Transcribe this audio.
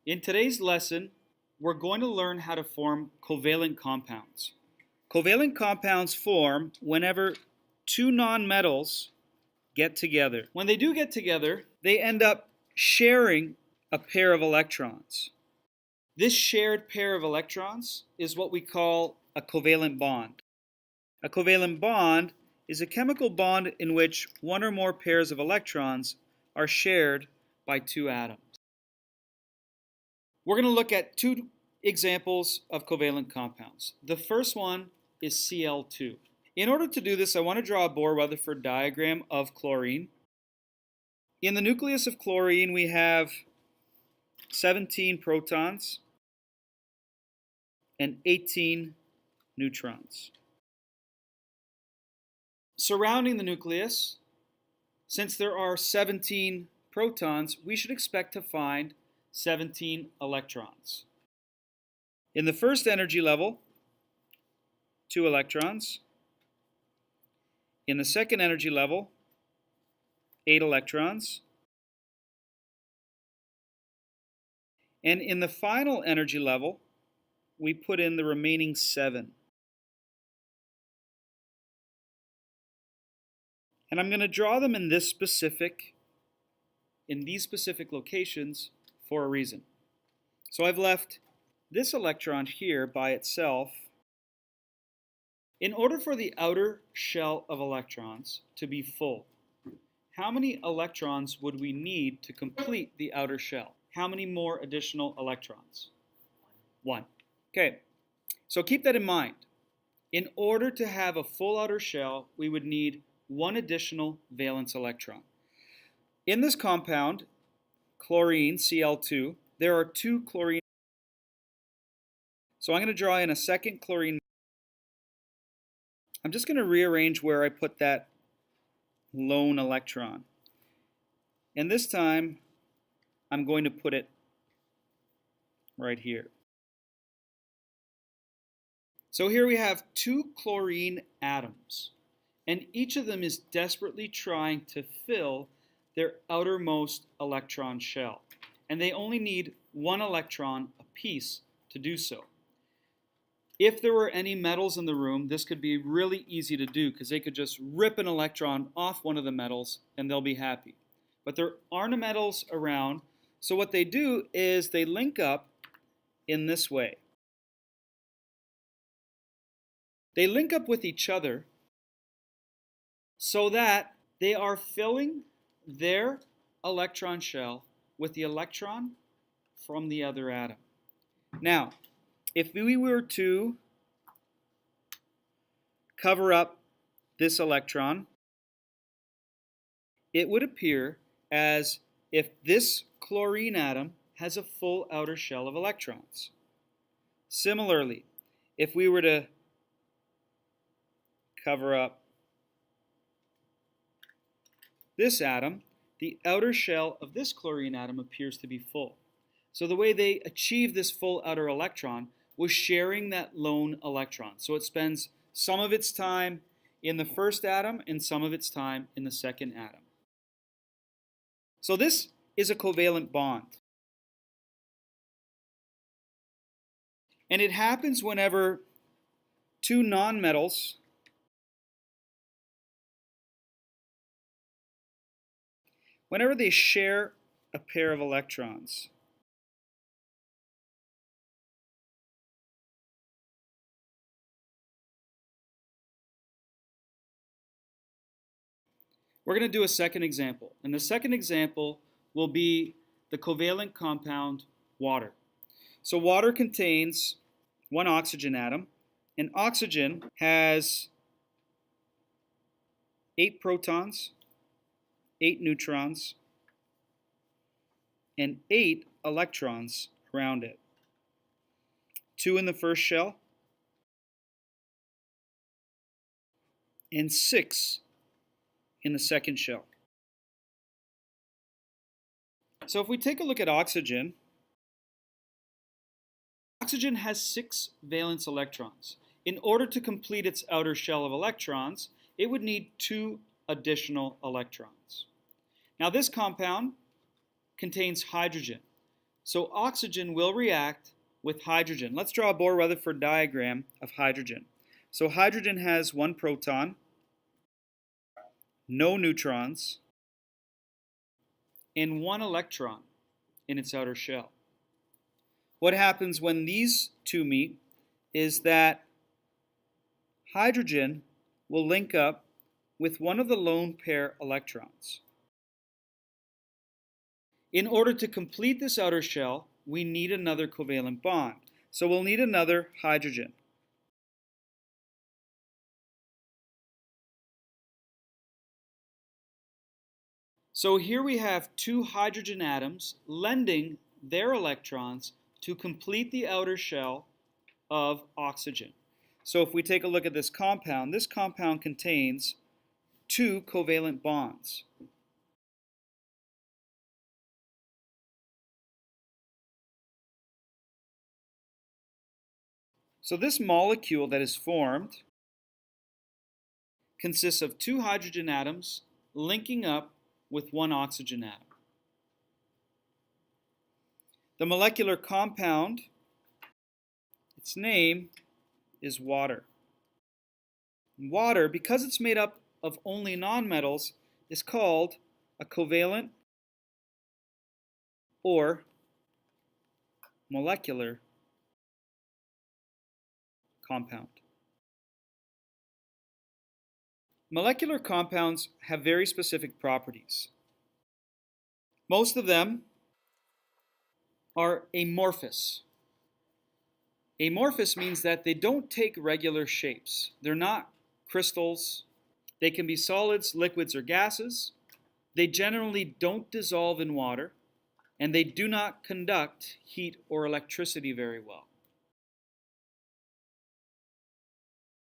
In today's lesson, we're going to learn how to form covalent compounds. Covalent compounds form whenever two nonmetals get together. When they do get together, they end up sharing a pair of electrons. This shared pair of electrons is what we call a covalent bond. A covalent bond is a chemical bond in which one or more pairs of electrons are shared by two atoms. We're going to look at two examples of covalent compounds. The first one is Cl2. In order to do this, I want to draw a Bohr-Rutherford diagram of chlorine. In the nucleus of chlorine, we have 17 protons and 18 neutrons. Surrounding the nucleus, since there are 17 protons, we should expect to find 17 electrons. In the first energy level, 2 electrons. In the second energy level, 8 electrons. And in the final energy level, we put in the remaining 7. And I'm going to draw them in these specific locations for a reason. So I've left this electron here by itself. In order for the outer shell of electrons to be full, how many electrons would we need to complete the outer shell? How many more additional electrons? 1. Okay, so keep that in mind. In order to have a full outer shell, we would need 1 additional valence electron. In this compound, chlorine, Cl2, there are 2 chlorine. So I'm going to draw in a second chlorine. I'm just going to rearrange where I put that lone electron. And this time, I'm going to put it right here. So here we have 2 chlorine atoms, and each of them is desperately trying to fill their outermost electron shell. And they only need 1 electron apiece to do so. If there were any metals in the room, this could be really easy to do because they could just rip an electron off one of the metals and they'll be happy. But there aren't metals around, so what they do is they link up in this way. They link up with each other so that they are filling their electron shell with the electron from the other atom. Now, if we were to cover up this electron, it would appear as if this chlorine atom has a full outer shell of electrons. Similarly, if we were to cover up this atom, the outer shell of this chlorine atom appears to be full. So the way they achieve this full outer electron was sharing that lone electron. So it spends some of its time in the first atom and some of its time in the second atom. So this is a covalent bond. And it happens whenever 2 nonmetals whenever they share a pair of electrons. We're going to do a second example, and the second example will be the covalent compound water. So water contains 1 oxygen atom, and oxygen has 8 protons, 8 neutrons, and 8 electrons around it. 2 in the first shell, and 6 in the second shell. So if we take a look at oxygen, oxygen has 6 valence electrons. In order to complete its outer shell of electrons, it would need 2 additional electrons. Now this compound contains hydrogen. So oxygen will react with hydrogen. Let's draw a Bohr-Rutherford diagram of hydrogen. So hydrogen has one proton, no neutrons, and one electron in its outer shell. What happens when these two meet is that hydrogen will link up with one of the lone pair electrons. In order to complete this outer shell, we need another covalent bond. So we'll need another hydrogen. So here we have two hydrogen atoms lending their electrons to complete the outer shell of oxygen. So if we take a look at this compound contains two covalent bonds. So this molecule that is formed consists of two hydrogen atoms linking up with one oxygen atom. The molecular compound, its name is water. Water, because it's made up of only nonmetals, is called a covalent or molecular compound. Molecular compounds have very specific properties. Most of them are amorphous. Amorphous means that they don't take regular shapes. They're not crystals. They can be solids, liquids, or gases. They generally don't dissolve in water, and they do not conduct heat or electricity very well.